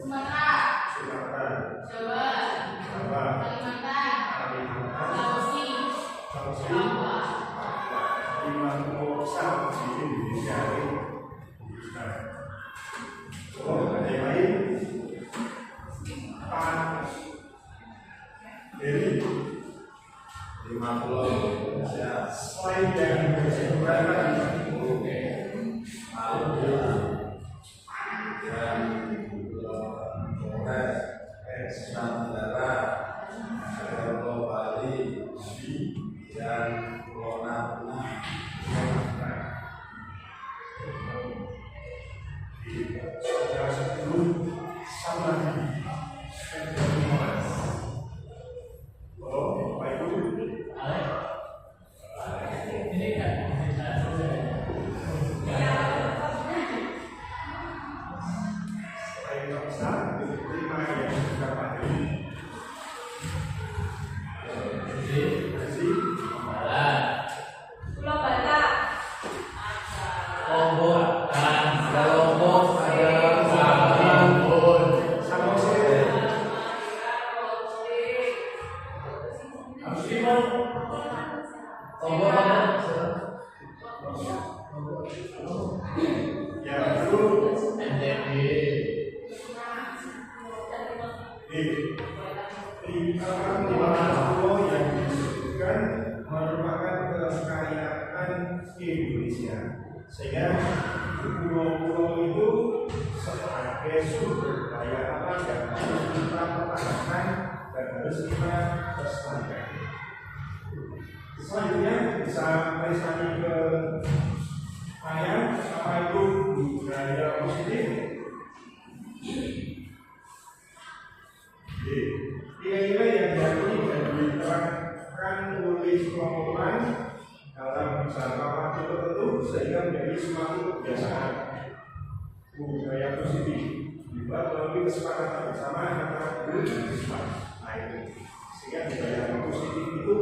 Sumatera, Jawa, Kalimantan, Sulawesi, Papua. 5 pusat di Indonesia ini. Oh, ada yang lain? Pak Heri 50. Selain yang berseberangan Indonesia, sehingga pulau-pulau itu sebagai sumber daya alam yang harus kita pertahankan dan harus kita lestarikan. Selanjutnya bisa merisani ke saya apa itu budaya positif. Nilai-nilai yang diakui dan diterapkan oleh kelompok dalam jangka waktu tertentu sehingga menjadi suatu kebiasaan budaya positif dibuat melalui kesepakatan bersama antara guru dan siswa. Sehingga budaya positif itu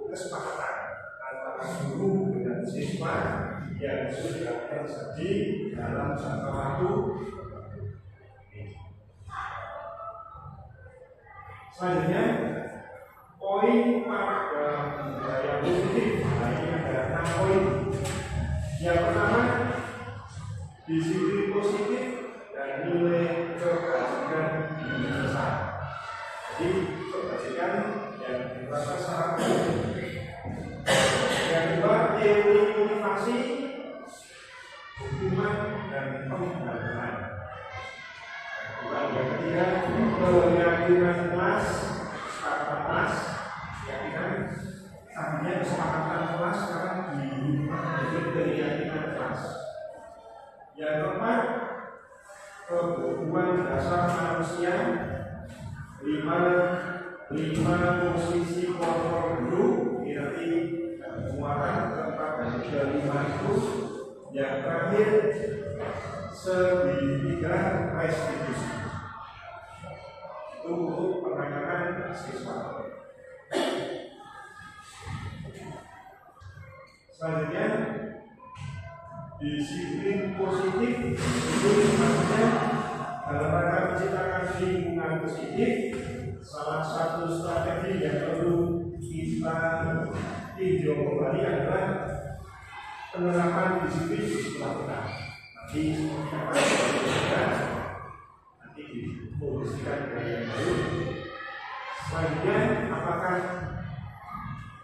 kesepakatan antara guru dengan siswa yang sudah terjadi dalam jangka waktu. Selanjutnya, poin pada budaya positif. Ini ada 6 poin. Yang pertama, disiplin positif dan nilai kebajikan universal. Jadi kebajikan yang diterapkan secara positif. Yang kedua, teori motivasi, hukuman dan pembelajaran. Yang ketiga, keyakinan kelas, kesepakatan kelas, keyakinan. Tadinya kesepakatan kelas sekarang diubah menjadi keyakinan kelas. Yang keempat, kebutuhan dasar manusia. 5 posisi kontrol guru, berarti muatan keempat dan kelima itu. Yang terakhir, segitiga restitusi. Itu untuk penanganan siswa. Selanjutnya, disiplin positif itu maksudnya dalam rangka menciptakan lingkungan positif. Salah satu strategi yang perlu kita tinjau kembali adalah penerapan disiplin di sekolah kita. Nanti diprodukasikan dengan yang baru. Selanjutnya, apakah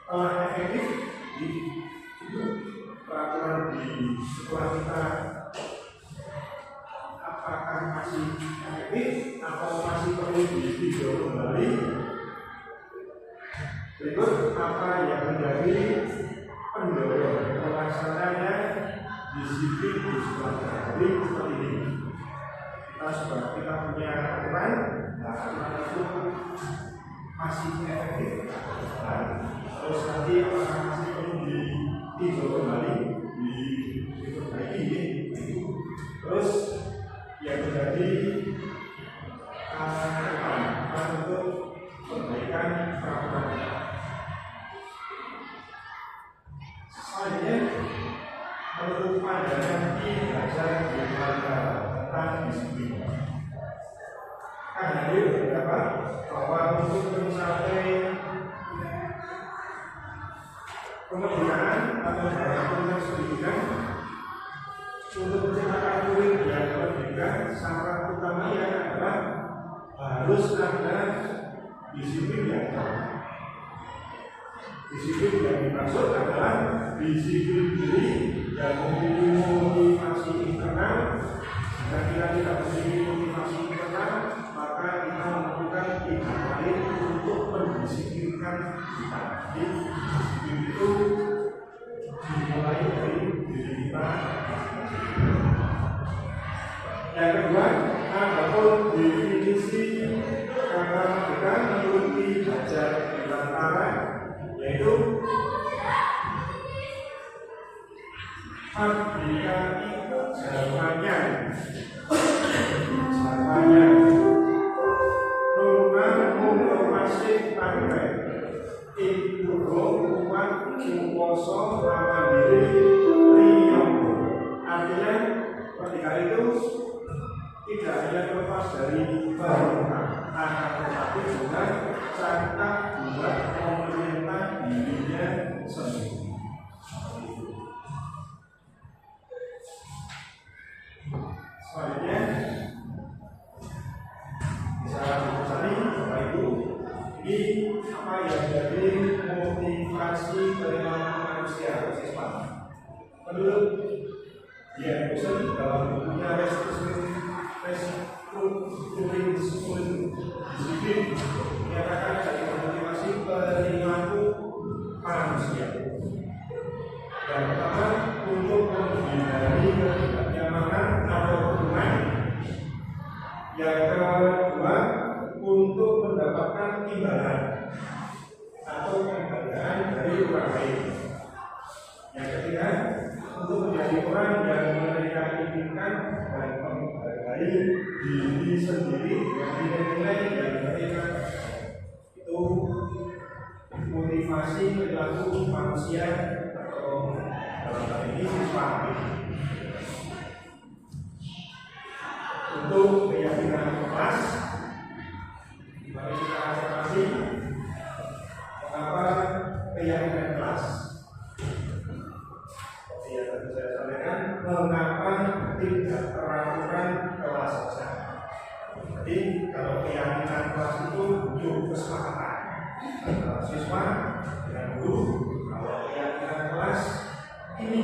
telah efektif di peraturan di sekolah kita? Apakah masih efektif atau masih perlu ditinjau kembali? Berikut apa yang menjadi pendorong pelaksananya disiplin di sekolah kita. Jadi seperti ini. Kita punya aturan, nah aturan itu masih efektif. Terus nanti apakah masih perlu ditinjau kembali, diperbaiki? Terus yang menjadi untuk perbaikan peraturan. Selanjutnya, menurut pandangan di belajar di tentang disiplin. adalah bahwa untuk mencapai kemerdekaan atau kualitas pendidikan, untuk menciptakan murid yang merdeka, syarat utamanya adalah harus ada disiplin yang kuat. Disiplin yang dimaksud adalah disiplin diri dan memiliki motivasi internal. Jika kita tidak memiliki motivasi internal, maka kita membutuhkan pihak lain untuk mendisiplinkan kita. Jadi, disiplin itu dimulai dari diri kita. Yang kedua, adapun definisi kata merdeka menurut Ki Hajar Dewantara, yaitu merdeka itu jawabannya rumah informasi pantai ibu umat kuwoso mandiri riyombo. Artinya merdeka itu tidak hanya lepas dari pemerintah, akan tetapi juga cakap buat pemerintah dirinya sendiri. Selanjutnya, bisa cari Bapak Ibu, ini apa yang jadi motivasi perilaku manusia siswa. Menurut Ian Wilson dalam bukunya Disiplin menyatakan dari motivasi perilaku manusia. Yang pertama, untuk menghindari ketidaknyamanan atau kerumunan. Yang kedua, untuk mendapatkan imbalan atau penghargaan dari orang lain. Yang ketiga, untuk menjadi orang yang mereka inginkan dan menghargai diri sendiri dengan nilai-nilai yang mereka. Itu motivasi perilaku manusia atau dalam hal ini siswa. Untuk keyakinan kelas, mari kita observasi mengapa keyakinan kelas. Yang tadi saya sampaikan, mengapa tidak peraturan kelas saja. Jadi kalau keyakinan kelas itu butuh kesepakatan antara siswa dengan guru. Kalau keyakinan kelas ini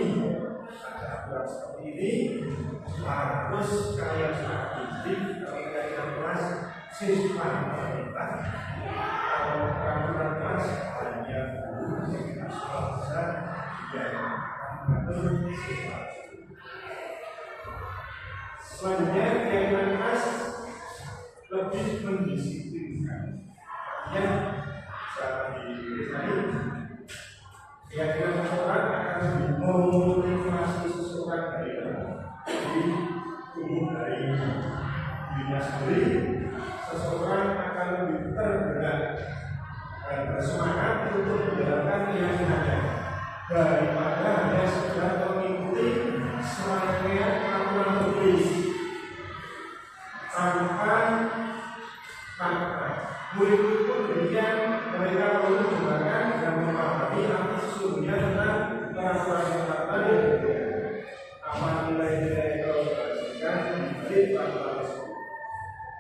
ada aturan seperti ini, harus kalian seperti. Kalau keyakinan kelas siswa pemerintah, kalau peraturan kelas hanya guru yang sekolah besar yang selanjutnya, keyakinan kelas lebih mendisiplinkan. Ya, secara diri keyakinan seseorang akan lebih memotivasi seseorang dari tubuh dari dirinya sendiri. Seseorang akan lebih tergerak dan bersemangat untuk menjalankan keyakinannya daripada hanya sekedar mengikuti serangkaian peraturan tertulis tanpa makna. Murid pun demikian, mereka perlu mengembangkan dan memahami arti sesungguhnya tentang peraturan tadi. Apa nilai-nilai kebajikan dari peraturan tersebut?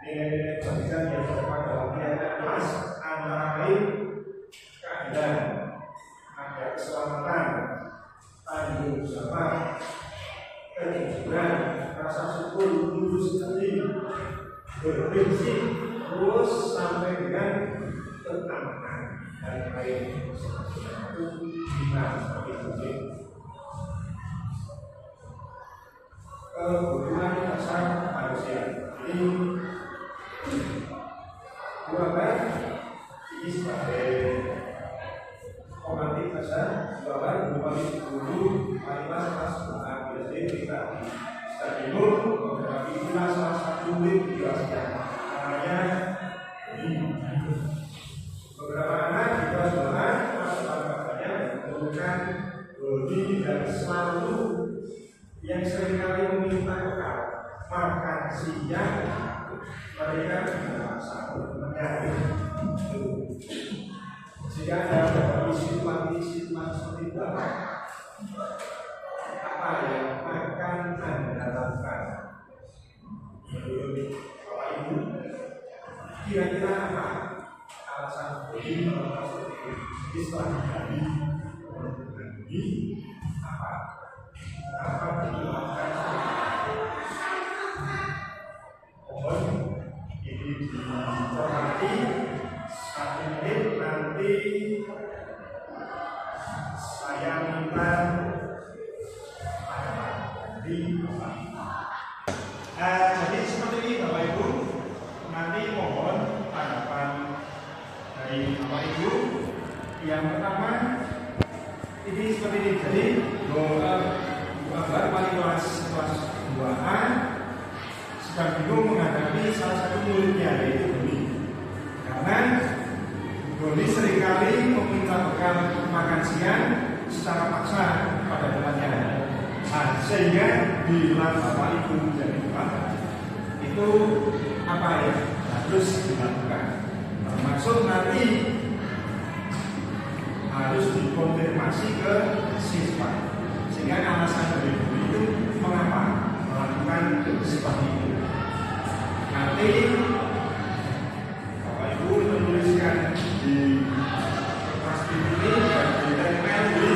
Nilai-nilai kebajikan yang terdapat dalam keyakinan kelas antara lain keadilan, ada keselamatan, tanggung jawab, kejujuran, rasa syukur, lulus hati, berprinsip, terus sampai dengan keamanan dan lain itu kita sebagai muslim. Kebutuhan dasar manusia. Jadi bukan ini sebagai romantik saja, bahwa romantik dulu marilah kelas ABCD kita timur, tapi inilah salah satu murid dijelaskan namanya beberapa anak di kelas bawah masing-masingnya menentukan bodi dan selalu yang seringkali meminta bekal makan siang mereka terpaksa mencari. Jika ada situasi seperti itu, apa yang akan Anda lakukan? Menurut Bapak Ibu, kira-kira apa alasan bagi Islam tadi? Apa dilakukan? Mohon ini dicermati. 1 menit nanti saya minta jadi seperti ini Bapak Ibu, nanti mohon tanggapan dari Bapak Ibu. Yang pertama ini seperti ini, jadi gambar paling kelas 2A sedang bingung menghadapi salah satu muridnya, yaitu Doni. Karena Doni seringkali meminta bekal makan siang secara paksa pada temannya. Sehingga bilang Bapak Ibu dari Bapak itu apa ya harus dilakukan, termasuk nanti harus dikonfirmasi ke siswa, sehingga alasan dari guru itu mengapa melakukan seperti itu. Nanti Bapak Ibu menuliskan di kertas ini dan ditempel di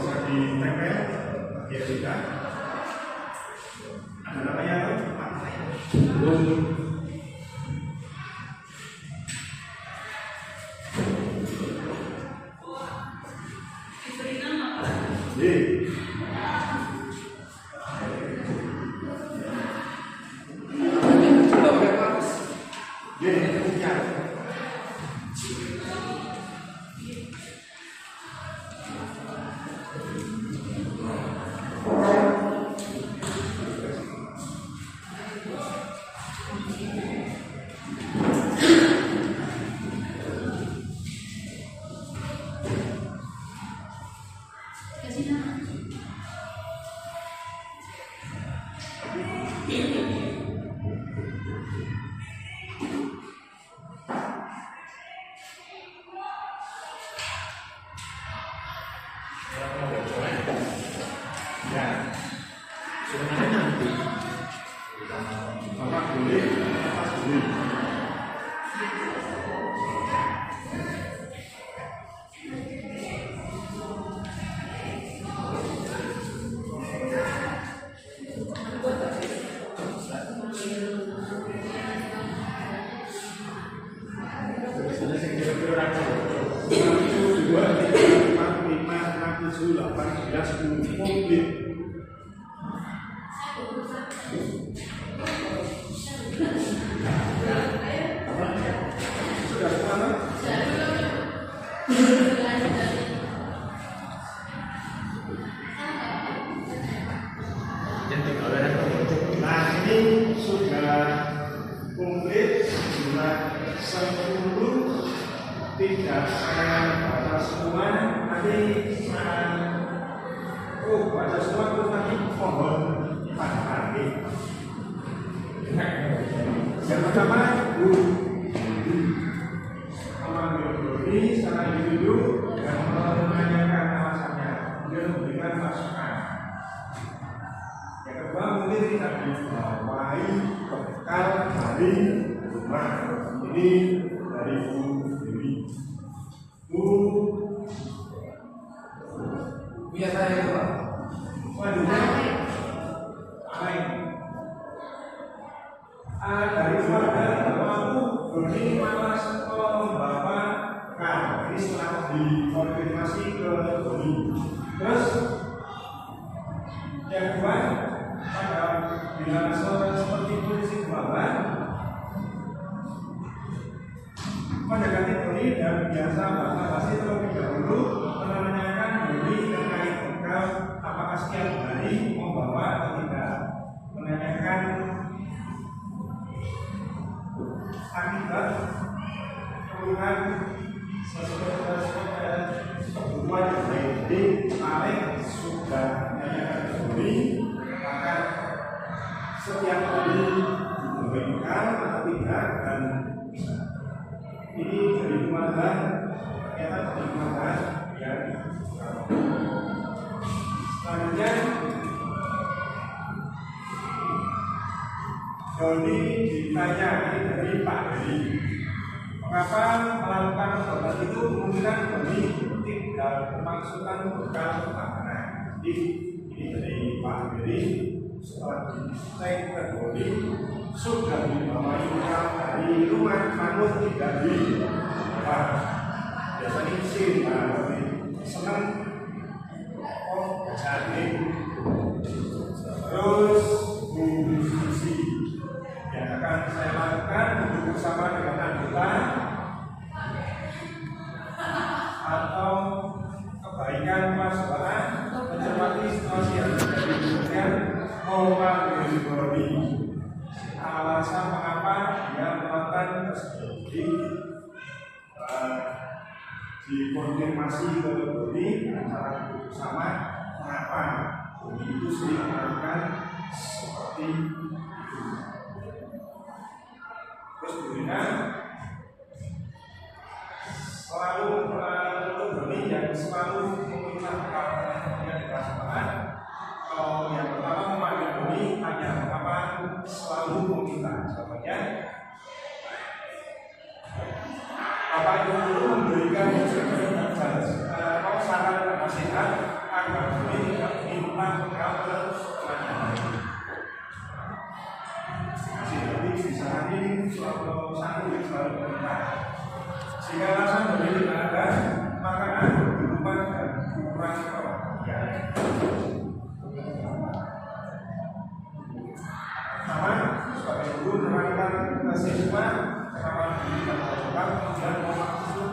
bisa ditempel bagian juga. Ada namanya apa? Nah ini sudah komplit, sudah 10 tidak saya baca semua, nanti baca semua terus nanti mohon pahami. Yang pertama, memanggil Doni secara individu dan menanyakan alasannya, kemudian memberikan masukan. Yang kedua, mungkin tidak dibawahi bekal dari rumah. Ini dari Bu Dewi. Bu punya saya itu Pak. Dari keluarga bahwa Doni malas membawa bekal. Ini setelah dikonfirmasi ke Doni. Terus yang kedua, pada bila seorang seperti polisi kebawah mendekati Doni dan biasa basa-basi terlebih dahulu menanyakan Doni terkait bekal, apakah setiap hari membawa atau tidak, menanyakan akibat keluhan kebutuhan yang baik. Jadi paling sudah menanyakan Doni, maka setiap hari memberikan atau tidak, dan ini dari keluarga ternyata dari keluarga yang selanjutnya Doni ditanya ini dari Pak Heri, mengapa melakukan obat itu kemungkinan Doni tidak bermaksudkan bekal keamanan. Ini dari Pak Heri. Setelah dicek ke Doni, sudah dibawa bekal dari rumah, namun tidak dibawa. Biasanya isi, senang jadi. Terus Bu Susi yang akan saya lakukan bersama dengan anggota atau kebaikan persoalan mencermati situasi yang terjadi kemudian memanggil Doni. Alasan mengapa dia melakukan tersebut dikonfirmasi ke Doni antara bersama mengapa Doni itu sering melakukan seperti itu. Terus kemudian selalu untuk Doni yang selalu meminta bekal yang dirasakan. Kalau yang pertama memanggil Doni tanya mengapa selalu meminta, contohnya apa itu perlu memberikan saran dan nasihat agar Doni tidak minta bekal ke temannya. Jadi disarani suatu satu yang selalu meminta. Jika alasan Doni tidak ada, makanan di rumah dan kurang perhatian. Sama sebagai guru menerangkan ke siswa cara pendidikan berubah, kemudian maksud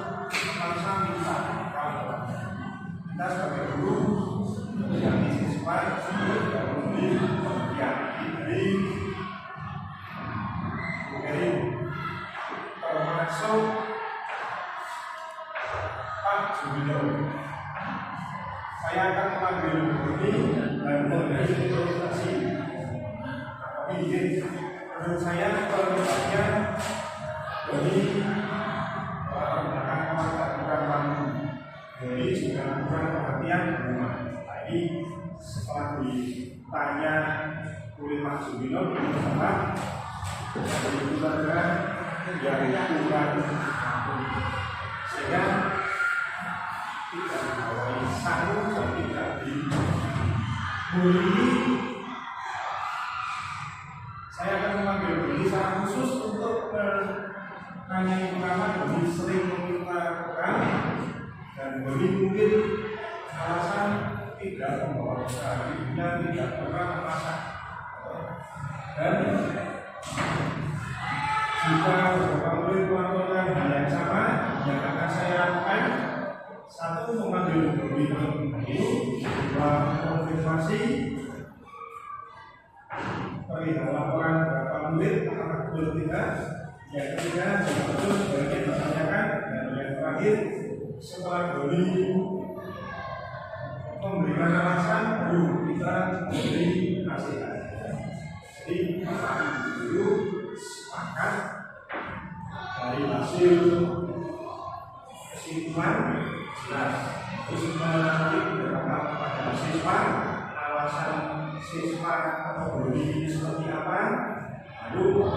bangsa minta kalau kita sebagai guru menjadi siswa dan memberi pengertian dari Bukhari termasuk Pak Jumino. Saya akan memanggil Doni dan memberi introduksi. Menurut saya perbedanya Doni menggunakan bukan tamu. Doni sudah kurang perhatian di rumah. Tadi setelah ditanya oleh Pak Jumino bersama dari keluarga yang kurang sehingga tidak dibawai sarung dan tidak dibully. Saya akan memanggil Doni secara khusus untuk menanyai mengapa Doni sering meminta bekal dan Doni mungkin alasan tidak membawa bekal, ibunya tidak pernah memasak. Dan jika beberapa murid melakukan hal yang sama, yang akan saya lakukan, satu memanggil Doni terlebih dahulu, dua konfirmasi perihal laporan berapa murid apakah betul tidak, Yang ketiga, betul sebagai ditanyakan, dan yang terakhir, setelah Doni memberikan alasan, baru kita memberi nasihat. Jadi Bapak Ibu guru sepakat dari hasil kesimpulan jelas. Kesimpulan nanti berdampak pada siswa, alasan siswa atau Doni ini seperti apa, lalu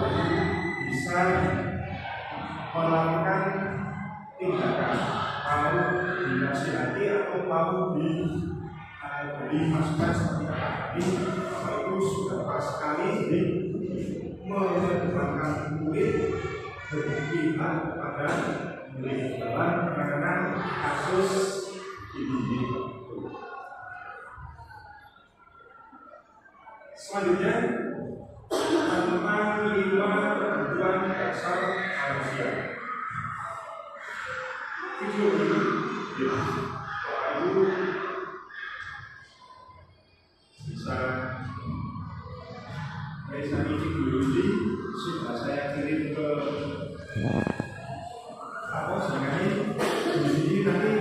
bisa melakukan tindakan, mau dinasihati atau mau diberi masukan seperti apa tadi. Itu sudah pas sekali jadi mengedepankan murid berpihak kepada murid dalam penanganan kasus ini. Selanjutnya tentang 5 kebutuhan dasar manusia. Video ini, Bapak Ibu bisa ini video ini sudah saya kirim ke sehingga ini nanti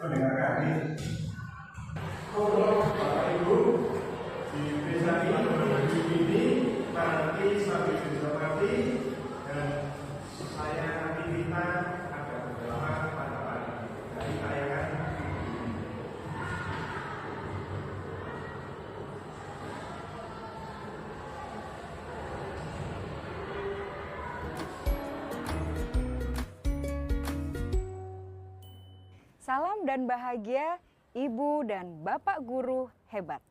mendengarkan ini. Bapak Ibu di desa ini nanti sampai bisa mati, dan saya nanti minta ada beberapa pandangan dari tayangan. Salam dan bahagia Ibu dan Bapak guru hebat.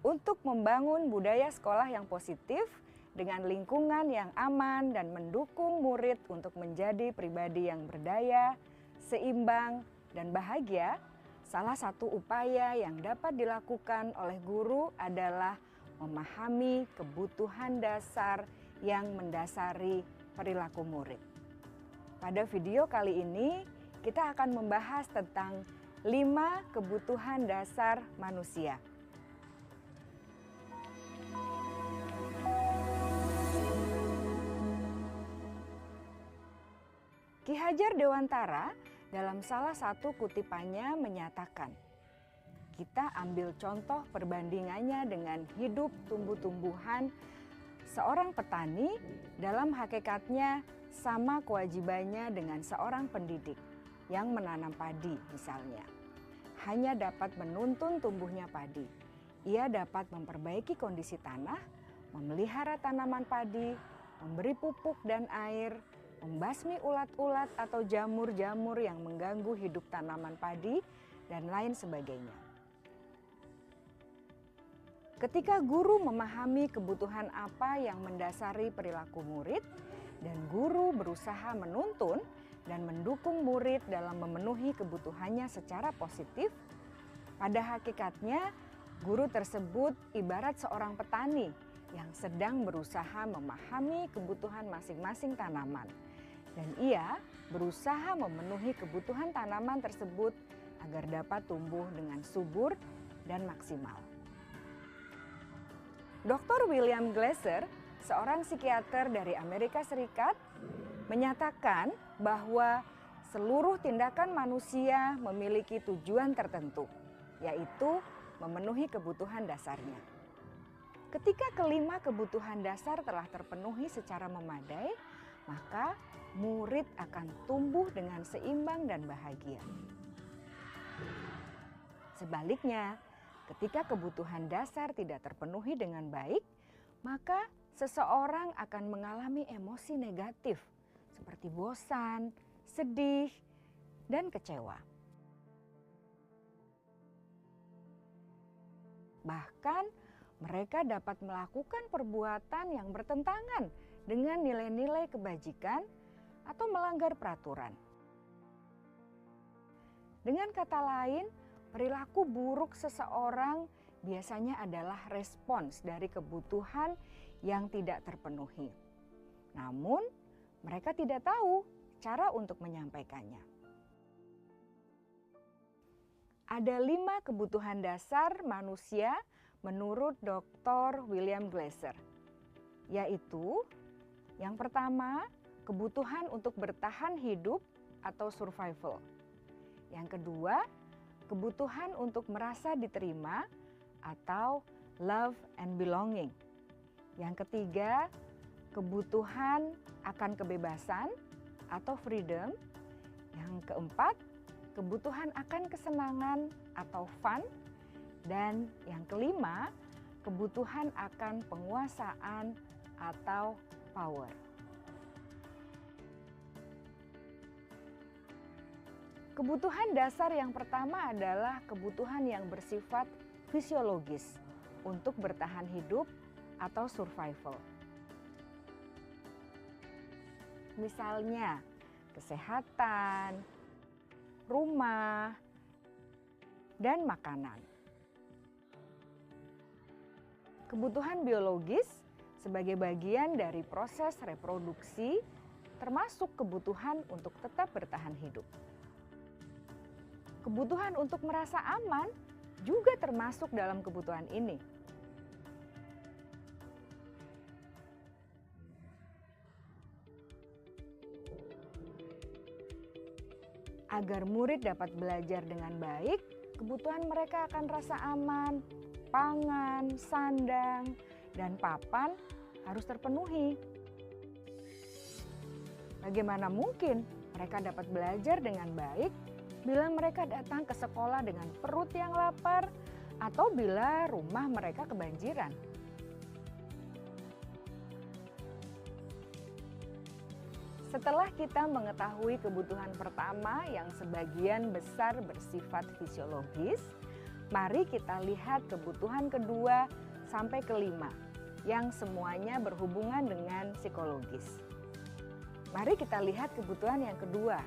Untuk membangun budaya sekolah yang positif dengan lingkungan yang aman dan mendukung murid untuk menjadi pribadi yang berdaya, seimbang, dan bahagia, salah satu upaya yang dapat dilakukan oleh guru adalah memahami kebutuhan dasar yang mendasari perilaku murid. Pada video kali ini, kita akan membahas tentang 5 kebutuhan dasar manusia. Ki Hajar Dewantara dalam salah satu kutipannya menyatakan, kita ambil contoh perbandingannya dengan hidup tumbuh-tumbuhan. Seorang petani dalam hakikatnya sama kewajibannya dengan seorang pendidik yang menanam padi misalnya. Hanya dapat menuntun tumbuhnya padi. Ia dapat memperbaiki kondisi tanah, memelihara tanaman padi, memberi pupuk dan air, membasmi ulat-ulat atau jamur-jamur yang mengganggu hidup tanaman padi, dan lain sebagainya. Ketika guru memahami kebutuhan apa yang mendasari perilaku murid, dan guru berusaha menuntun dan mendukung murid dalam memenuhi kebutuhannya secara positif, pada hakikatnya guru tersebut ibarat seorang petani yang sedang berusaha memahami kebutuhan masing-masing tanaman. Dan ia berusaha memenuhi kebutuhan tanaman tersebut agar dapat tumbuh dengan subur dan maksimal. Dr. William Glasser, seorang psikiater dari Amerika Serikat, menyatakan bahwa seluruh tindakan manusia memiliki tujuan tertentu, yaitu memenuhi kebutuhan dasarnya. Ketika kelima kebutuhan dasar telah terpenuhi secara memadai, maka murid akan tumbuh dengan seimbang dan bahagia. Sebaliknya, ketika kebutuhan dasar tidak terpenuhi dengan baik, maka seseorang akan mengalami emosi negatif seperti bosan, sedih, dan kecewa. Bahkan mereka dapat melakukan perbuatan yang bertentangan dengan nilai-nilai kebajikan atau melanggar peraturan. Dengan kata lain, perilaku buruk seseorang biasanya adalah respons dari kebutuhan yang tidak terpenuhi. Namun, mereka tidak tahu cara untuk menyampaikannya. Ada 5 kebutuhan dasar manusia menurut Dr. William Glasser, yaitu Yang pertama, kebutuhan untuk bertahan hidup atau survival. Yang kedua, kebutuhan untuk merasa diterima atau love and belonging. Yang ketiga, kebutuhan akan kebebasan atau freedom. Yang keempat, kebutuhan akan kesenangan atau fun. Dan yang kelima, kebutuhan akan penguasaan atau power. Kebutuhan dasar yang pertama adalah kebutuhan yang bersifat fisiologis untuk bertahan hidup atau survival. Misalnya, kesehatan, rumah, dan makanan. Kebutuhan biologis sebagai bagian dari proses reproduksi, termasuk kebutuhan untuk tetap bertahan hidup. Kebutuhan untuk merasa aman juga termasuk dalam kebutuhan ini. Agar murid dapat belajar dengan baik, kebutuhan mereka akan rasa aman, pangan, sandang, dan papan harus terpenuhi. Bagaimana mungkin mereka dapat belajar dengan baik bila mereka datang ke sekolah dengan perut yang lapar atau bila rumah mereka kebanjiran? Setelah kita mengetahui kebutuhan pertama yang sebagian besar bersifat fisiologis, mari kita lihat kebutuhan kedua sampai kelima yang semuanya berhubungan dengan psikologis. Mari kita lihat kebutuhan yang kedua,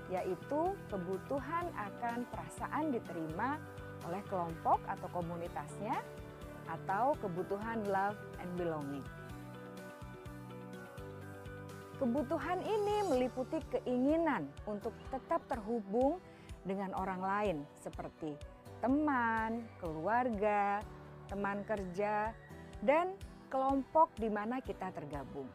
yaitu kebutuhan akan perasaan diterima oleh kelompok atau komunitasnya, atau kebutuhan love and belonging. Kebutuhan ini meliputi keinginan untuk tetap terhubung dengan orang lain seperti teman, keluarga, teman kerja, dan kelompok di mana kita tergabung.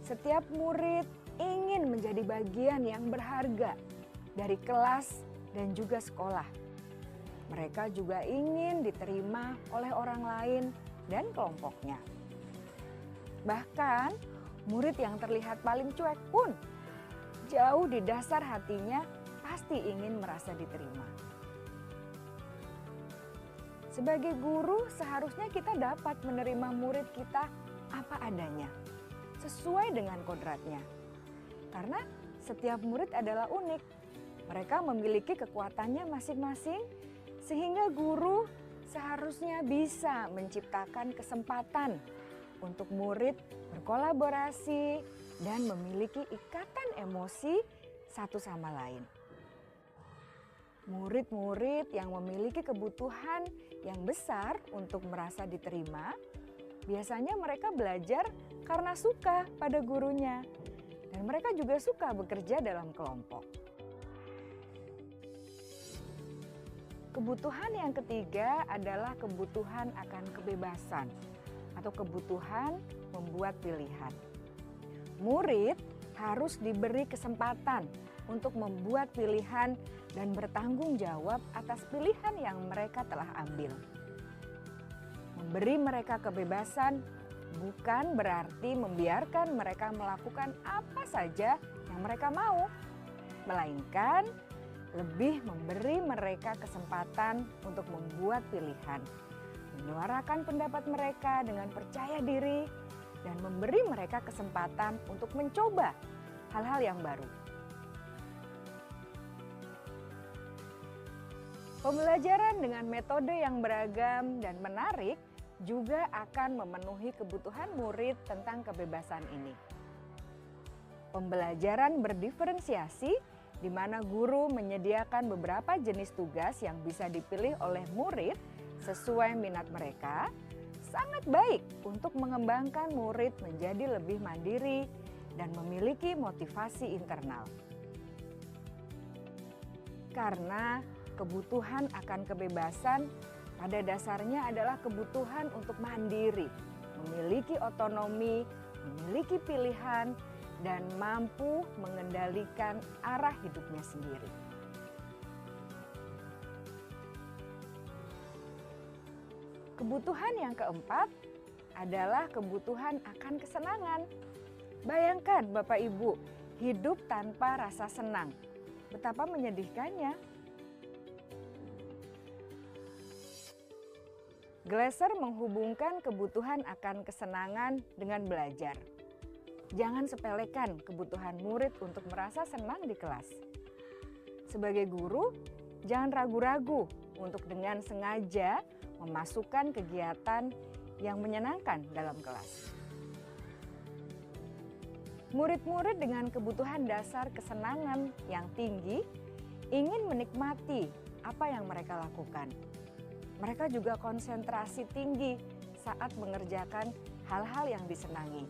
Setiap murid ingin menjadi bagian yang berharga dari kelas dan juga sekolah. Mereka juga ingin diterima oleh orang lain dan kelompoknya. Bahkan, murid yang terlihat paling cuek pun jauh di dasar hatinya pasti ingin merasa diterima. Sebagai guru, seharusnya kita dapat menerima murid kita apa adanya, sesuai dengan kodratnya. Karena setiap murid adalah unik. Mereka memiliki kekuatannya masing-masing, sehingga guru seharusnya bisa menciptakan kesempatan untuk murid berkolaborasi dan memiliki ikatan emosi satu sama lain. Murid-murid yang memiliki kebutuhan yang besar untuk merasa diterima, biasanya mereka belajar karena suka pada gurunya, dan mereka juga suka bekerja dalam kelompok. Kebutuhan yang ketiga adalah kebutuhan akan kebebasan atau kebutuhan membuat pilihan. Murid harus diberi kesempatan untuk membuat pilihan dan bertanggung jawab atas pilihan yang mereka telah ambil. Memberi mereka kebebasan bukan berarti membiarkan mereka melakukan apa saja yang mereka mau, melainkan lebih memberi mereka kesempatan untuk membuat pilihan, menyuarakan pendapat mereka dengan percaya diri, dan memberi mereka kesempatan untuk mencoba hal-hal yang baru. Pembelajaran dengan metode yang beragam dan menarik juga akan memenuhi kebutuhan murid tentang kebebasan ini. Pembelajaran berdiferensiasi di mana guru menyediakan beberapa jenis tugas yang bisa dipilih oleh murid sesuai minat mereka, sangat baik untuk mengembangkan murid menjadi lebih mandiri dan memiliki motivasi internal. Karena kebutuhan akan kebebasan pada dasarnya adalah kebutuhan untuk mandiri, memiliki otonomi, memiliki pilihan, dan mampu mengendalikan arah hidupnya sendiri. Kebutuhan yang keempat adalah kebutuhan akan kesenangan. Bayangkan Bapak Ibu, hidup tanpa rasa senang. Betapa menyedihkannya. Glasser menghubungkan kebutuhan akan kesenangan dengan belajar. Jangan sepelekan kebutuhan murid untuk merasa senang di kelas. Sebagai guru, jangan ragu-ragu untuk dengan sengaja memasukkan kegiatan yang menyenangkan dalam kelas. Murid-murid dengan kebutuhan dasar kesenangan yang tinggi ingin menikmati apa yang mereka lakukan. Mereka juga konsentrasi tinggi saat mengerjakan hal-hal yang disenangi.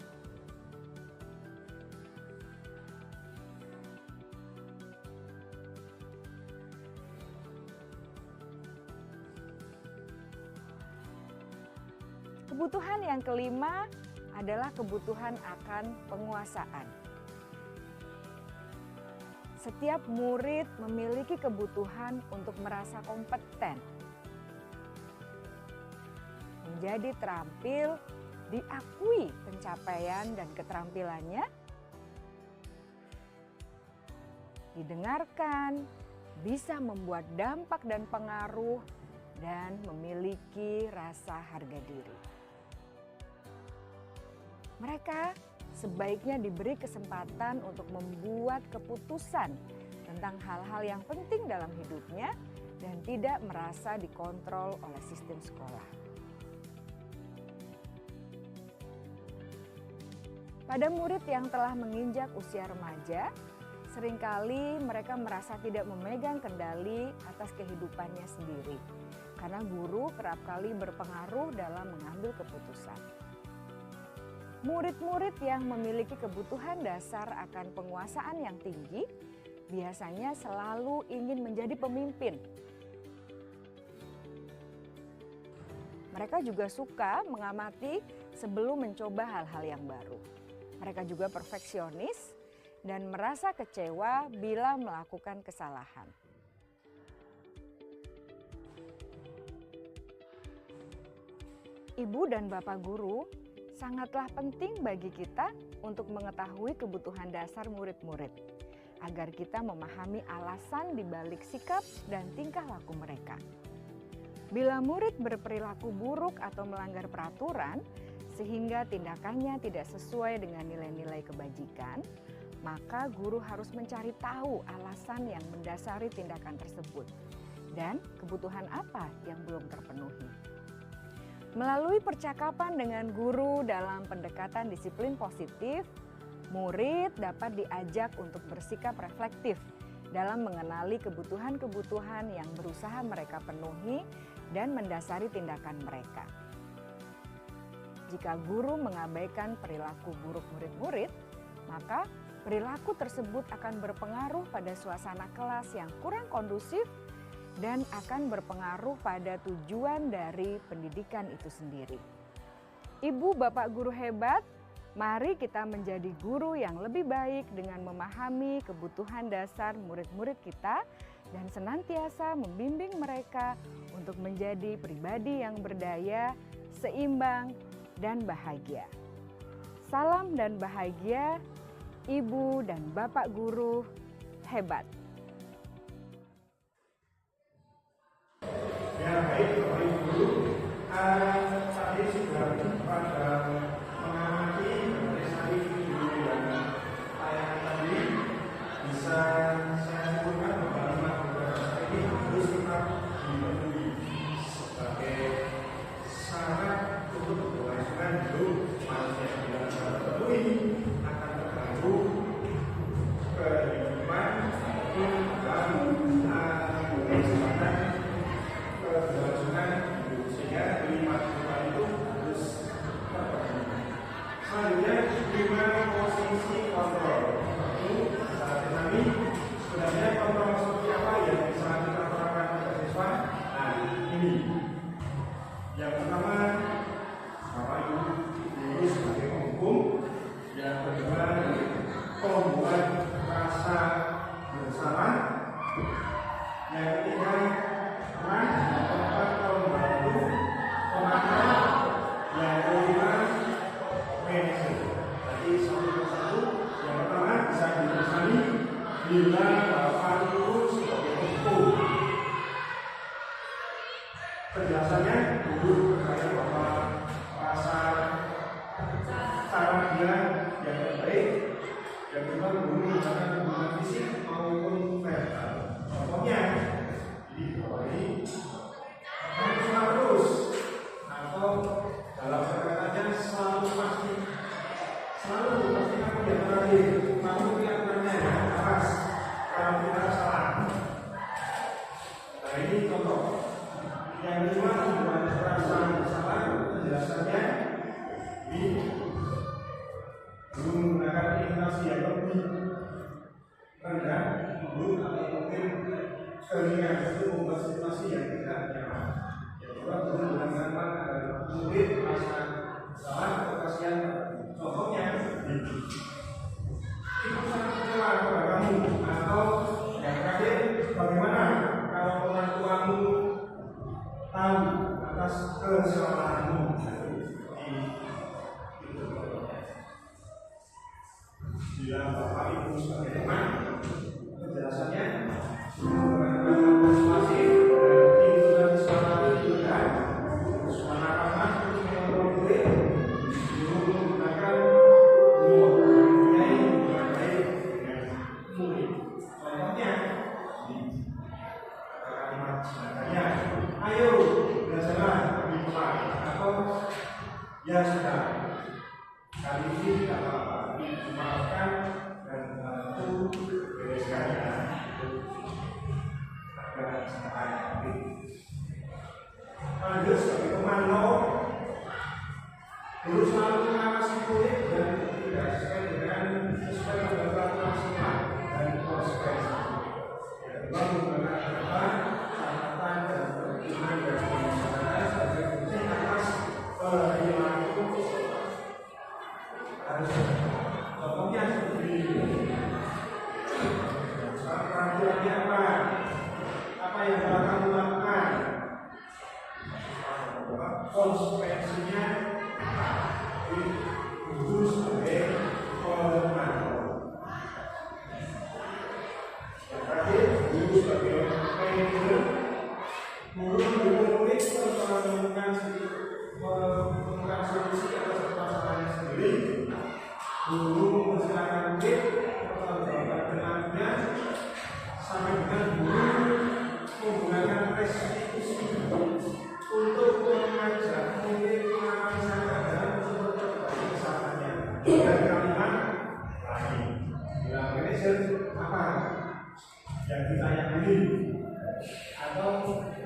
Kebutuhan yang kelima adalah kebutuhan akan penguasaan. Setiap murid memiliki kebutuhan untuk merasa kompeten, menjadi terampil, diakui pencapaian dan keterampilannya, didengarkan, bisa membuat dampak dan pengaruh, dan memiliki rasa harga diri. Mereka sebaiknya diberi kesempatan untuk membuat keputusan tentang hal-hal yang penting dalam hidupnya dan tidak merasa dikontrol oleh sistem sekolah. Pada murid yang telah menginjak usia remaja, seringkali mereka merasa tidak memegang kendali atas kehidupannya sendiri, karena guru kerap kali berpengaruh dalam mengambil keputusan. Murid-murid yang memiliki kebutuhan dasar akan penguasaan yang tinggi biasanya selalu ingin menjadi pemimpin. Mereka juga suka mengamati sebelum mencoba hal-hal yang baru. Mereka juga perfeksionis dan merasa kecewa bila melakukan kesalahan. Ibu dan Bapak guru sangatlah penting bagi kita untuk mengetahui kebutuhan dasar murid-murid, agar kita memahami alasan di balik sikap dan tingkah laku mereka. Bila murid berperilaku buruk atau melanggar peraturan, sehingga tindakannya tidak sesuai dengan nilai-nilai kebajikan, maka guru harus mencari tahu alasan yang mendasari tindakan tersebut dan kebutuhan apa yang belum terpenuhi. Melalui percakapan dengan guru dalam pendekatan disiplin positif, murid dapat diajak untuk bersikap reflektif dalam mengenali kebutuhan-kebutuhan yang berusaha mereka penuhi dan mendasari tindakan mereka. Jika guru mengabaikan perilaku buruk murid-murid, maka perilaku tersebut akan berpengaruh pada suasana kelas yang kurang kondusif dan akan berpengaruh pada tujuan dari pendidikan itu sendiri. Ibu, Bapak guru hebat, mari kita menjadi guru yang lebih baik dengan memahami kebutuhan dasar murid-murid kita dan senantiasa membimbing mereka untuk menjadi pribadi yang berdaya, seimbang, dan bahagia. Salam dan bahagia, Ibu dan Bapak guru hebat. Ya baik Bapak Ibu, tadi sudah pada mengamati dari video yang tayangan tadi, bisa saya sebutkan bahwa beberapa ini harus kita dipenuhi sebagai syarat untuk keberlangsungan hidup manusia yang tidak terpenuhi akan terganggu kehidupan dan kesempatan keberlangsungan hidup, sehingga 5 kehidupan itu harus terpenuhi. Selanjutnya 5 posisi kontrol. Itu saat kami sebenarnya kontrol seperti apa yang bisa kita terapkan pada siswa. Nah ini yang pertama, Bapak Ibu Yang kedua, membuat rasa bersalah. Yang ketiga, teman dapat membantu pemanah. Yang kelima, manajer. Jadi satu persatu. Yang pertama bisa ditulisani bila Bapak itu sebagai pemukul. Penjelasannya dulu terkait bahwa rasa cara dia yang terbaik. Yang kedua, guru menggunakan hubungan fisik maupun verbal. Contohnya, jadi bahwa ini harus atau dalam perkataannya selalu pasti aku yang terakhir, selalu kelihatannya atas kalau kita salah. Nah ini contoh. Yang kedua, hubungan rasa bersalah. Penjelasannya ini belum menggunakan intonasi yang lebih rendah, belum atau mungkin keringan itu membuat situasi yang tidak nyaman. Yang kedua, belum menggunakan agar murid merasa salah atau kasihan. Contohnya, itu sangat kecewa kepada kamu. Atau yang terakhir, bagaimana kalau orang tuamu tahu atas kesalahanmu? Bila Bapak Ibu sebagai teman, penjelasannya menggunakan persuasif dan tindakan suara juga, suara ramah untuk mengontrol murid, menggunakan mempunyai hubungan baik dengan murid. Contohnya, kalimat sebenarnya, ayo belajarlah lebih cepat, atau ya sudah, kali ini tidak apa-apa. Dimaafkan dan bantu bereskan agar sampai lanjut sebagai komando. Guru selalu mengawasi murid dan tidak sesuai dengan peraturan sekolah dan konsekuensi. Yang kedua, menggunakan catatan dan perhitungan dari masyarakat sebagai bukti atas perilaku harus. Contohnya seperti ini. Peraturannya apa? Apa yang telah kamu lakukan? Konsekuensinya itu sebagai komando. Yang terakhir, guru sebagai manajer. Guru mendukung murid untuk menemukan solusi atas permasalahan sendiri. Guru mempersilakan murid memperbaiki kenalnya sampai dengan guru menggunakan restitusi untuk mengajak murid mengalami sadar dalam memperbaiki kesalahannya. Dan kalimat lain. Bila manajer apa yang ditanya ini atau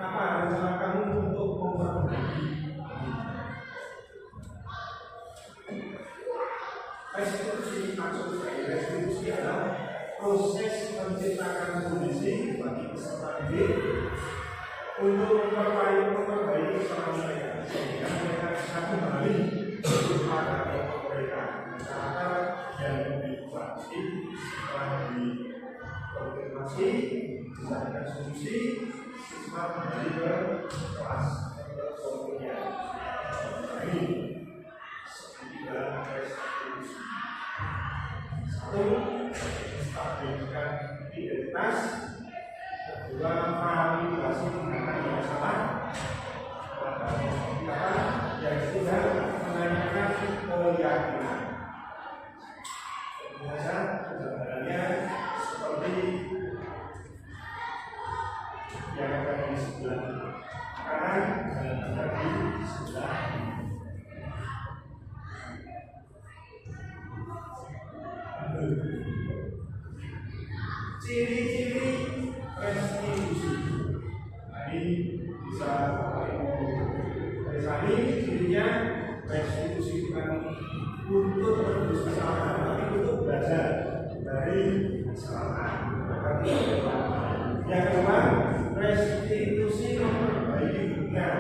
apa rencana kamu untuk memperbaiki? Restitusi, maksud dari restitusi adalah proses menciptakan kondisi bagi peserta didik untuk memperbaiki kesalahan mereka sehingga mereka bisa kembali pada kelompok mereka cara yang lebih baik. Setelah dikonfirmasi disediakan solusi, siswa kembali ke kelas ke kelompoknya. Ini segitiga restitusi. Satu, stabilkan identitas. Kedua, validasi tindakan yang salah. Yang ketiga, menanyakan keyakinan. Biasa penjelasannya seperti yang ada di sebelah kanan dan ada di sebelah ciri-ciri restitusi. Ini bisa Ibu cirinya restitusi bukan untuk menebus kesalahan, tapi untuk belajar dari kesalahan. Yang kedua, restitusi memperbaiki hubungan.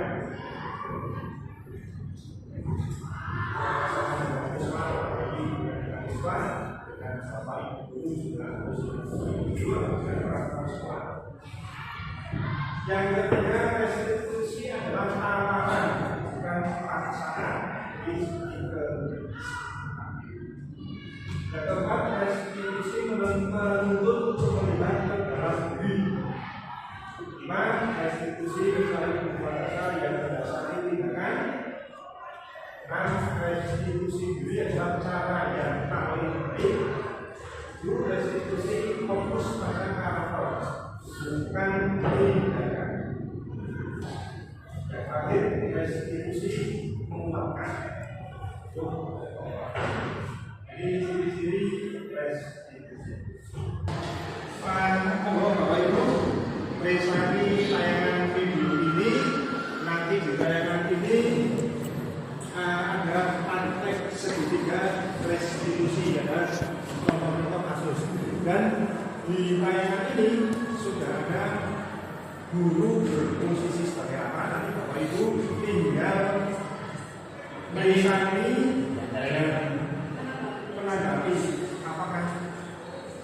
mahasiswa dengan Bapak Ibu guru juga harus dengan para mahasiswa. Yang ketiga, restitusi adalah tawaran, bukan paksaan. Yang keempat, restitusi menuntut perubahan ke dalam diri. Lima, restitusi mencari hubungan dasar yang berdasarkan tindakan. Enam, restitusi diri adalah cara yang paling baik. Tujuh, restitusi fokus pada karakter, bukan tindakan. Yang terakhir, restitusi menguatkan. Ini ciri-ciri restitusi. Bapak Ibu, menikmati tayangan video ini. Nanti di tayangan ini ada praktek segitiga restitusi, adalah contoh-contoh kasus. Dan di tayangan ini sudah ada guru berposisi sebagai apa. Nanti Bapak Ibu tinggal menikmati dan menanggapi apakah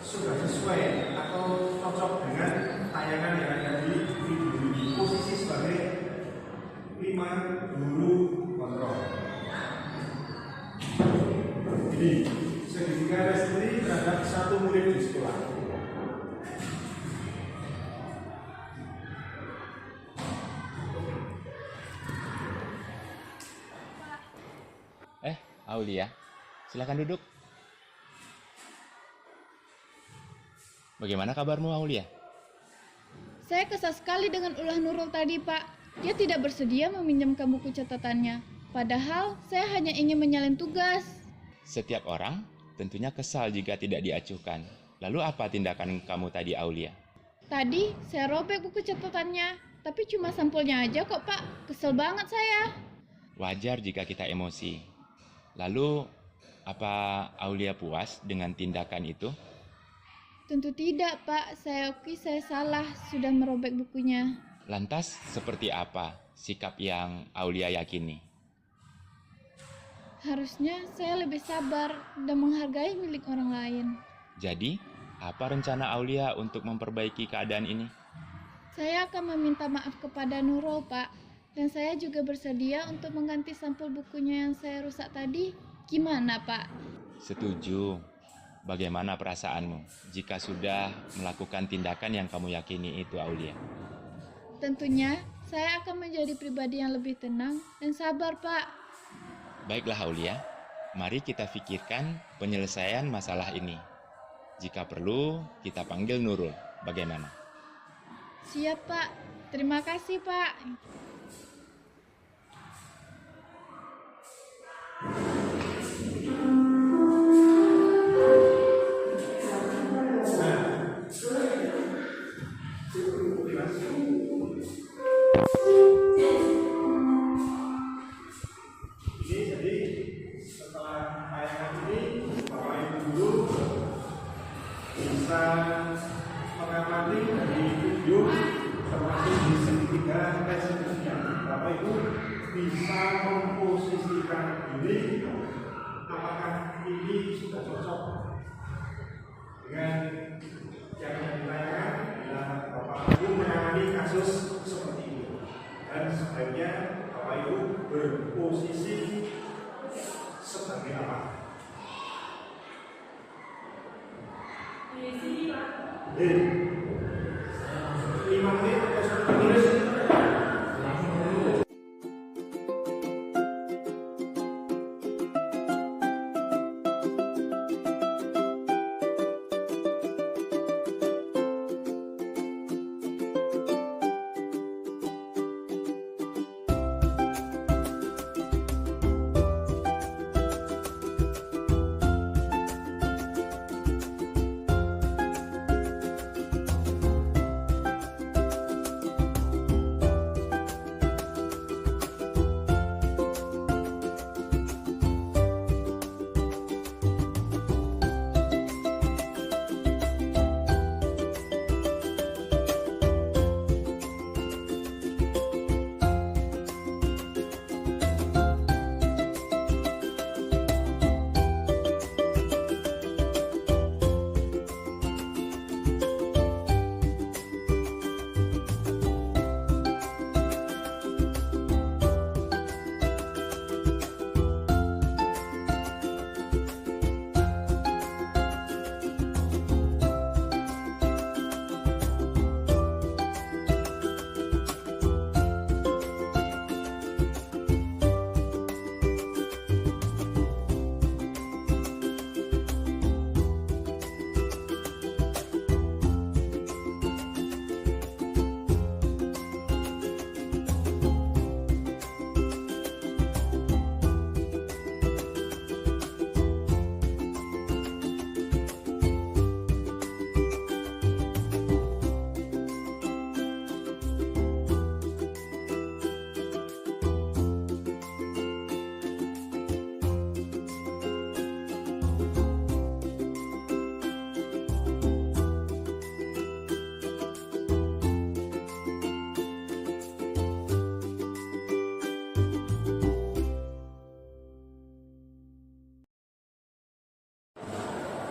sudah sesuai atau cocok dengan tayangan yang ada di video ini. Posisi sebagai 5 guru kontrol. Jadi segitiga restitusi terhadap 1 murid di sekolah. Aulia, silakan duduk. Bagaimana kabarmu, Aulia? Saya kesal sekali dengan ulah Nurul tadi, Pak. Dia tidak bersedia meminjamkan buku catatannya. Padahal saya hanya ingin menyalin tugas. Setiap orang tentunya kesal jika tidak diacuhkan. Lalu apa tindakan kamu tadi, Aulia? Tadi saya robek buku catatannya, tapi cuma sampulnya aja kok, Pak. Kesel banget saya. Wajar jika kita emosi. Lalu, apa Aulia puas dengan tindakan itu? Tentu tidak, Pak. Saya akui saya salah sudah merobek bukunya. Lantas, seperti apa sikap yang Aulia yakini? Harusnya saya lebih sabar dan menghargai milik orang lain. Jadi, apa rencana Aulia untuk memperbaiki keadaan ini? Saya akan meminta maaf kepada Nurul, Pak. Dan saya juga bersedia untuk mengganti sampul bukunya yang saya rusak tadi. Gimana, Pak? Setuju. Bagaimana perasaanmu jika sudah melakukan tindakan yang kamu yakini itu, Aulia? Tentunya, saya akan menjadi pribadi yang lebih tenang dan sabar, Pak. Baiklah, Aulia. Mari kita pikirkan penyelesaian masalah ini. Jika perlu, kita panggil Nurul. Bagaimana? Siap, Pak. Terima kasih, Pak. Mengamati dari video termasuk di segitiga restitusi, Bapak Ibu bisa memposisikan diri apakah ini sudah cocok dengan yang ditanyakan. Bila Bapak Ibu menangani kasus seperti ini, dan sebaiknya Bapak Ibu berposisi sebagai apa? Jadi 5 menit atau 1 menit.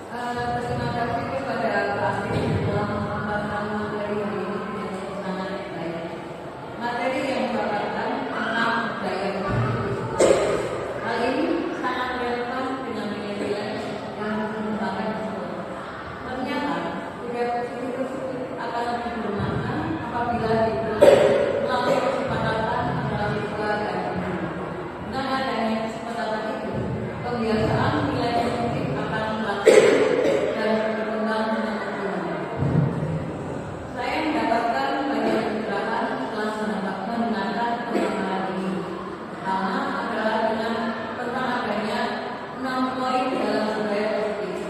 Terima kasih kepada Pak Andi telah menyampaikan materi hari ini dengan sangat baik. Materi yang dipaparkan tentang budaya positif. Hal ini sangat relevan dengan nilai-nilai yang dikembangkan tersebut. Ternyata budaya positif tersebut akan lebih bermakna apabila diberi melalui kesepakatan antara siswa dan guru. Dengan adanya kesepakatan itu, kebiasaan nilai positif akan melakukan dan berkembang dengan optimal. Saya mendapatkan banyak pencerahan setelah mendengarkan pemaparan ini. Pertama adalah dengan tentang adanya 6 poin dalam budaya positif.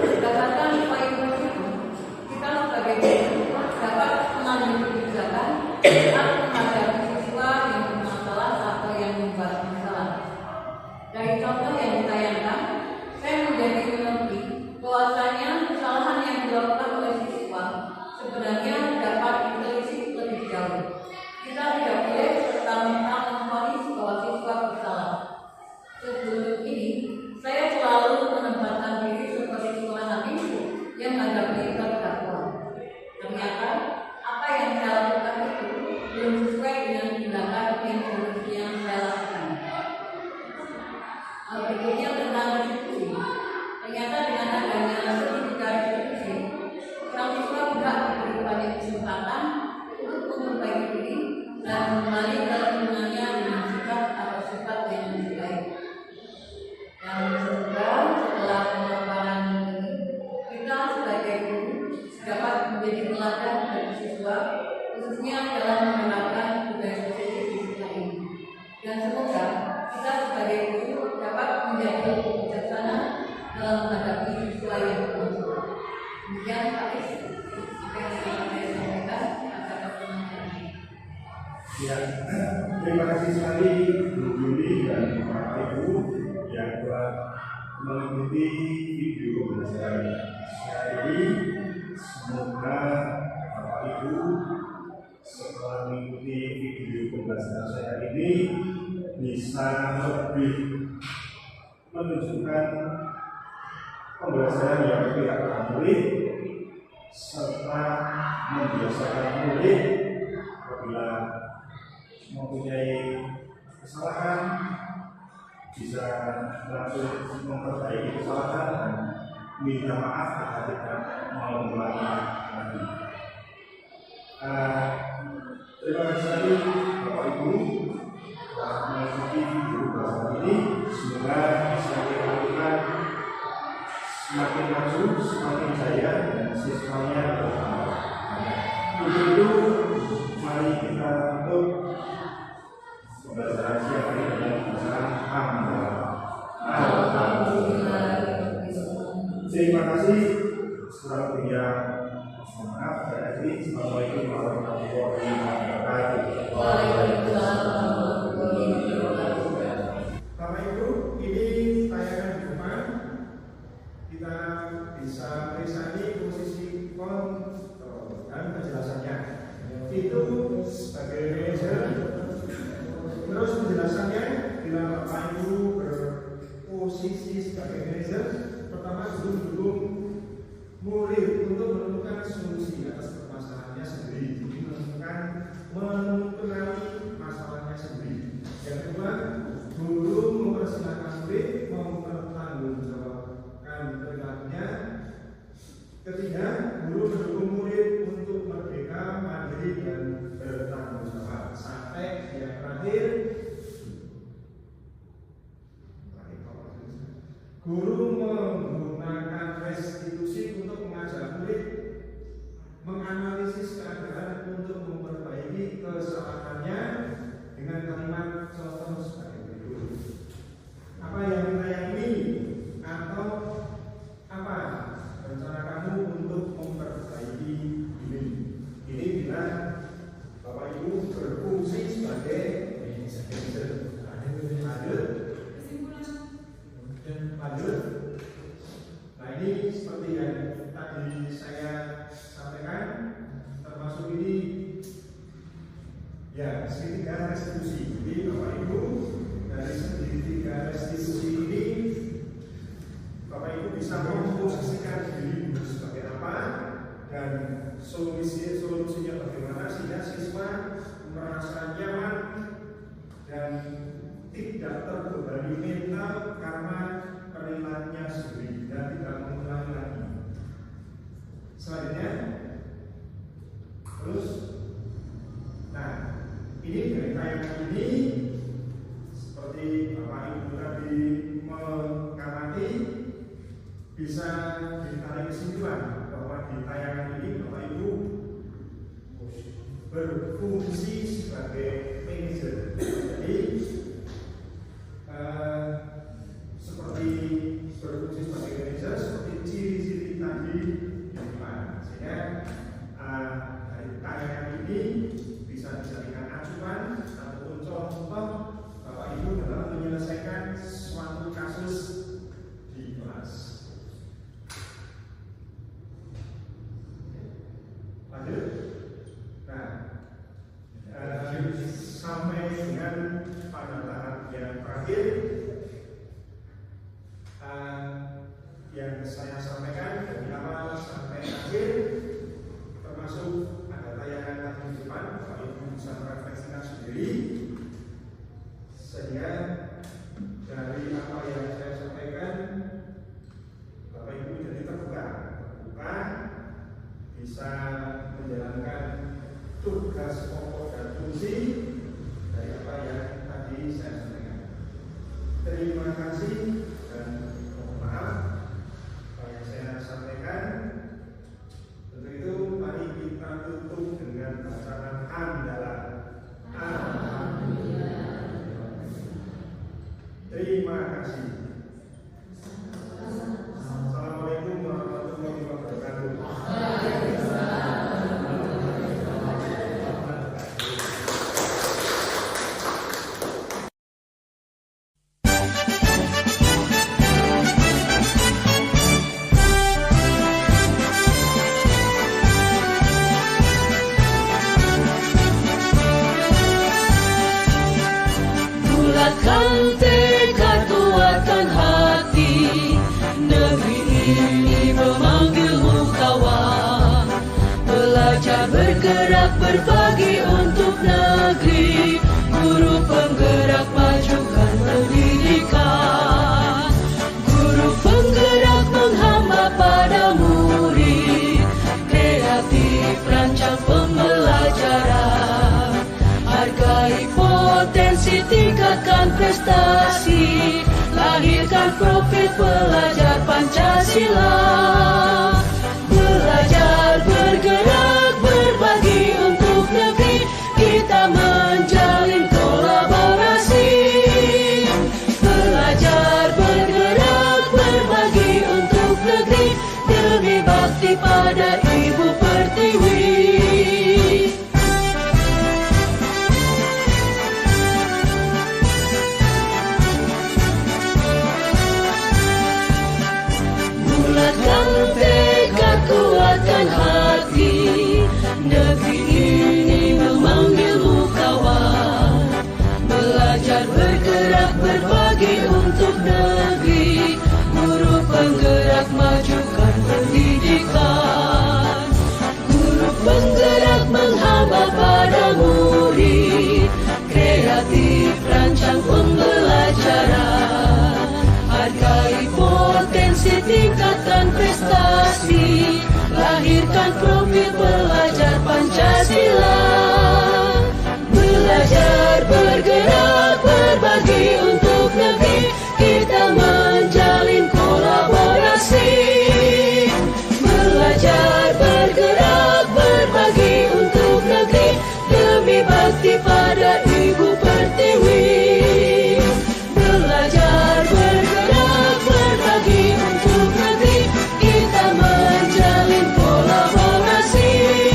Berdasarkan poin positif, kita sebagai guru dapat mengambil kebijakan saat menghadapi siswa yang bermasalah atau yang membuat masalah. Dari contoh yang ditayangkan, saya menjadi mengerti bahwasanya kesalahan yang dilakukan oleh siswa sebenarnya dapat ditelisik lebih jauh. Kita tidak boleh serta-merta memvonis bahwa siswa bersalah. Sebelum ini, saya selalu menempatkan diri seperti seorang hakim yang menghadapi terdakwa. Ternyata apa yang saya lakukan itu belum sesuai dengan tindakan yang seharusnya saya lakukan. Berikutnya tentang restitusi. Ternyata dengan adanya sertifikat restitusi, orang siswa tidak diberi banyak kesempatan untuk memperbaiki diri dan kembali ke lingkungannya dengan sikap atau sifat yang lebih baik. Dan semoga setelah pemaparan ini, kita sebagai guru dapat menjadi teladan bagi siswa, khususnya dalam menerapkan budaya positif di sekolah ini. Dan semoga kita sebagai guru dapat menjadi lebih bijaksana dalam menghadapi siswa yang bermasalah. Demikian Pak Is, apa yang saya sampaikan pada kesempatan ini. Ya, terima kasih sekali Bu Juli dan Bapak Ibu yang telah mengikuti video pembelajaran saya ini. Semoga Bapak Ibu setelah mengikuti video pembelajaran saya ini bisa lebih menunjukkan pembelajaran yang tidak murid serta membiasakan murid apabila mempunyai kesalahan bisa langsung memperbaiki kesalahan dan minta maaf jika tidak mau mengulangi lagi. Terima kasih sekali Bapak Ibu telah mengikuti video pembelajaran ini. Semoga bisa dilakukan semakin maju, semakin jaya dan siswanya bertambah. Untuk itu, mari kita tutup pembelajaran siang hari dengan pembelajaran Alhamdulillah. Terima kasih. Kurang lebihnya mohon maaf. Assalamualaikum warahmatullahi wabarakatuh. Bapak Ibu, ini tayangan di depan. Kita bisa periksa ini posisi kontrol dan penjelasannya. Itu sebagai manajer. Terus penjelasannya bila Bapak Ibu berposisi sebagai manajer, pertama dulu murid untuk menemukan solusi atas permasalahannya sendiri. Jadi mengenali masalahnya sendiri. Yang kedua, guru mempersilahkan murid mempertanggungjawabkan perilakunya. Ketiga, guru mendukung murid untuk merdeka, mandiri dan bertanggung jawab. Sampai yang terakhir, guru menggunakan restitusi untuk mengajak murid menganalisis keadaan untuk memperbaiki kesalahannya dengan kalimat contoh sebagai berikut. Apa yang kita yakini atau apa rencana kamu untuk memperbaiki ini? Ini bila Bapak Ibu berfungsi sebagai manajer. Lanjut. Nah, ini seperti yang tadi saya sampaikan, termasuk ini ya segitiga restitusi. Jadi Bapak Ibu dari segitiga restitusi ini Bapak Ibu bisa memposisikan menyelesaikan diri sebagai apa dan solusinya bagaimana sehingga siswa merasa nyaman dan tidak terbebani mental karena perilakunya sendiri dan tidak mengulangi lagi. Selanjutnya, terus, nah ini dari tayangan ini seperti Bapak Ibu tadi mengamati bisa ditarik kesimpulan bahwa di tayangan ini Bapak Ibu berfungsi sebagai manajer. Jadi seperti berfungsi sebagai manajer seperti ciri-ciri tadi yang depan. Sehingga dari tayangan ini bisa dijadikan acuan ataupun contoh Bapak Ibu dalam menyelesaikan suatu kasus di kelas. Lanjut. Nah, sampai dengan pada tahap yang terakhir yang saya sampaikan dari awal sampai akhir, termasuk ada tayangan tadi di depan, Bapak Ibu bisa merefleksikan sendiri, sehingga dari apa yang saya sampaikan Bapak Ibu jadi terbuka, bisa menjalankan tugas pokok dan fungsi dari apa yang tadi saya sampaikan. Terima kasih dan mohon maaf apa yang saya sampaikan. Untuk itu mari kita tutup dengan bacaan hamdalah. Alhamdulillah. Terima kasih. Assalamualaikum warahmatullahi wabarakatuh. Bulatkan tekad, kuatkan hati, negeri ini memanggilmu kawan. Belajar, bergerak, berbagi untuk negeri, guru penggerak majukan pendidikan. Guru penggerak menghamba pada murid, kreatif rancang pembelajaran. Hargai potensi, tingkatkan prestasi, lahirkan profil pelajar Pancasila. Belajar, bergerak, berbagi untuk negeri, kita menjalin kolaborasi. Belajar, bergerak, berbagi untuk negeri, demi bakti pada Ibu Pertiwi. Bulatkan tekad, kuatkan hati, negeri ini memanggilmu kawan. Belajar, bergerak, berbagi untuk negeri, guru penggerak majukan pendidikan. Guru penggerak menghamba pada murid, kreatif rancang pembelajaran. Hargai potensi, tingkatkan prestasi, lahirkan profil pelajar Pancasila. Belajar, bergerak, berbagi untuk negeri, kita menjalin kolaborasi. Belajar, bergerak, berbagi untuk negeri, demi bakti pada Ibu Pertiwi. Belajar, bergerak, berbagi untuk negeri, kita menjalin kolaborasi.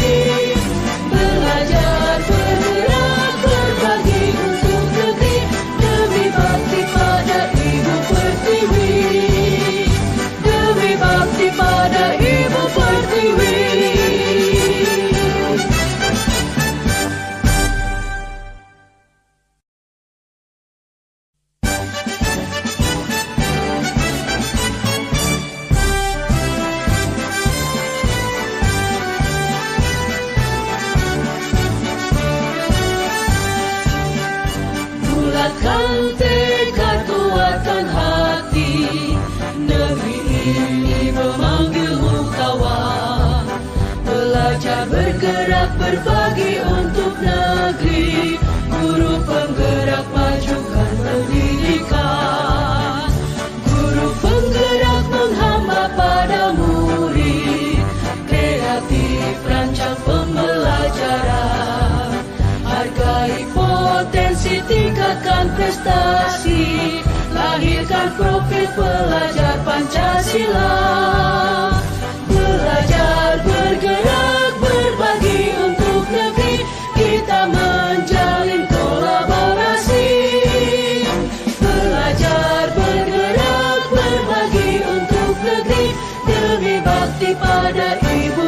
ini memanggilmu kawan. Belajar bergerak berbagi untuk negeri, guru penggerak majukan pendidikan. Guru penggerak menghamba pada murid, kreatif rancang pembelajaran. Hargai potensi, tingkatkan prestasi, lahirkan profil pelajar Pancasila. Belajar bergerak berbagi untuk negeri, kita menjalin kolaborasi. Belajar bergerak berbagi untuk negeri, demi bakti pada ibu